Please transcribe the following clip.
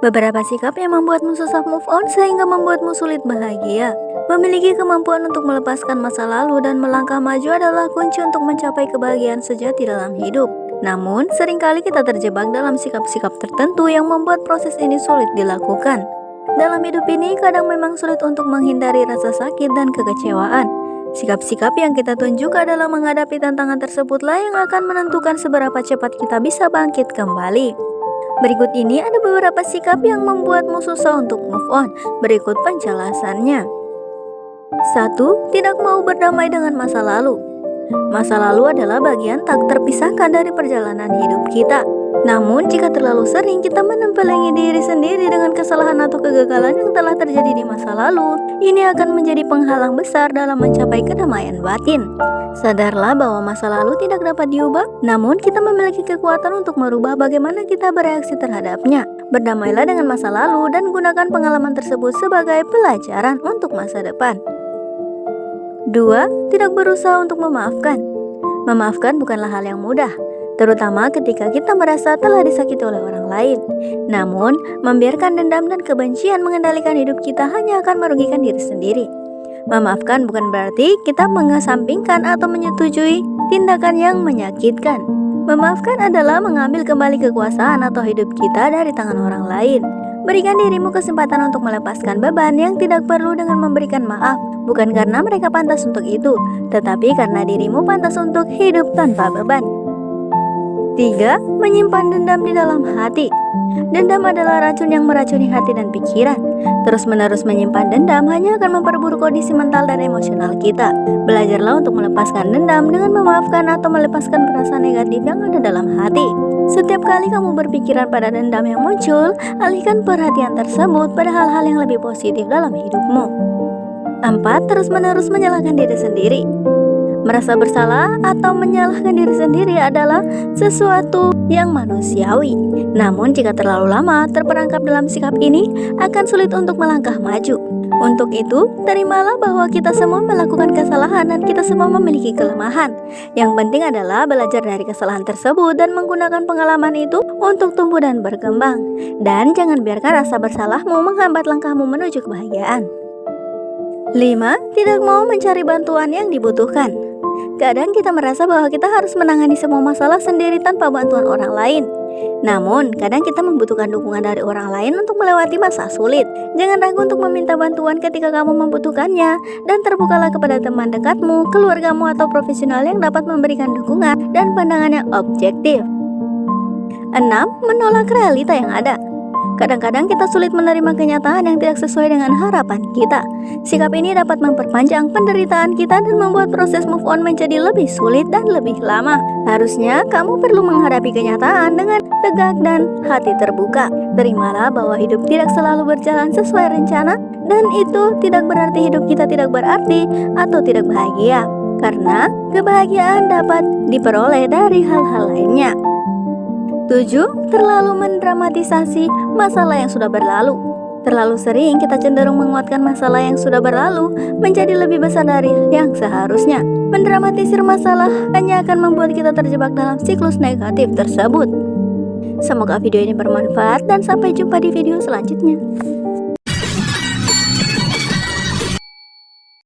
Beberapa sikap yang membuatmu susah move on sehingga membuatmu sulit bahagia. Memiliki kemampuan untuk melepaskan masa lalu dan melangkah maju adalah kunci untuk mencapai kebahagiaan sejati dalam hidup. Namun, seringkali kita terjebak dalam sikap-sikap tertentu yang membuat proses ini sulit dilakukan. Dalam hidup ini, kadang memang sulit untuk menghindari rasa sakit dan kekecewaan. Sikap-sikap yang kita tunjuk adalah menghadapi tantangan tersebutlah yang akan menentukan seberapa cepat kita bisa bangkit kembali. Berikut ini ada beberapa sikap yang membuatmu susah untuk move on. Berikut penjelasannya. 1. Tidak mau berdamai dengan masa lalu. Masa lalu adalah bagian tak terpisahkan dari perjalanan hidup kita. Namun, jika terlalu sering kita menempeli diri sendiri dengan kesalahan atau kegagalan yang telah terjadi di masa lalu, ini akan menjadi penghalang besar dalam mencapai kedamaian batin. Sadarlah bahwa masa lalu tidak dapat diubah, namun kita memiliki kekuatan untuk merubah bagaimana kita bereaksi terhadapnya. Berdamailah dengan masa lalu dan gunakan pengalaman tersebut sebagai pelajaran untuk masa depan. 2. Tidak berusaha untuk memaafkan. Memaafkan bukanlah hal yang mudah, terutama ketika kita merasa telah disakiti oleh orang lain. Namun, membiarkan dendam dan kebencian mengendalikan hidup kita hanya akan merugikan diri sendiri. Memaafkan bukan berarti kita mengesampingkan atau menyetujui tindakan yang menyakitkan. Memaafkan adalah mengambil kembali kekuasaan atau hidup kita dari tangan orang lain. Berikan dirimu kesempatan untuk melepaskan beban yang tidak perlu dengan memberikan maaf, bukan karena mereka pantas untuk itu, tetapi karena dirimu pantas untuk hidup tanpa beban. 3. Menyimpan dendam di dalam hati. Dendam adalah racun yang meracuni hati dan pikiran. Terus-menerus menyimpan dendam hanya akan memperburuk kondisi mental dan emosional kita. Belajarlah untuk melepaskan dendam dengan memaafkan atau melepaskan perasaan negatif yang ada dalam hati. Setiap kali kamu berpikiran pada dendam yang muncul, alihkan perhatian tersebut pada hal-hal yang lebih positif dalam hidupmu. 4. Terus-menerus menyalahkan diri sendiri. Merasa bersalah atau menyalahkan diri sendiri adalah sesuatu yang manusiawi. Namun jika terlalu lama terperangkap dalam sikap ini, akan sulit untuk melangkah maju. Untuk itu, terimalah bahwa kita semua melakukan kesalahan dan kita semua memiliki kelemahan. Yang penting adalah belajar dari kesalahan tersebut dan menggunakan pengalaman itu untuk tumbuh dan berkembang. Dan jangan biarkan rasa bersalahmu menghambat langkahmu menuju kebahagiaan. 5. Tidak mau mencari bantuan yang dibutuhkan. Kadang kita merasa bahwa kita harus menangani semua masalah sendiri tanpa bantuan orang lain. Namun, kadang kita membutuhkan dukungan dari orang lain untuk melewati masa sulit. Jangan ragu untuk meminta bantuan ketika kamu membutuhkannya, dan terbukalah kepada teman dekatmu, keluargamu, atau profesional yang dapat memberikan dukungan dan pandangan yang objektif. 6. Menolak realita yang ada. Kadang-kadang kita sulit menerima kenyataan yang tidak sesuai dengan harapan kita. Sikap ini dapat memperpanjang penderitaan kita dan membuat proses move on menjadi lebih sulit dan lebih lama. Harusnya kamu perlu menghadapi kenyataan dengan tegak dan hati terbuka. Terimalah bahwa hidup tidak selalu berjalan sesuai rencana, dan itu tidak berarti hidup kita tidak berarti atau tidak bahagia. Karena kebahagiaan dapat diperoleh dari hal-hal lainnya. 7. Terlalu mendramatisasi masalah yang sudah berlalu. Terlalu sering kita cenderung menguatkan masalah yang sudah berlalu menjadi lebih besar dari yang seharusnya. Mendramatisir masalah hanya akan membuat kita terjebak dalam siklus negatif tersebut. Semoga video ini bermanfaat dan sampai jumpa di video selanjutnya.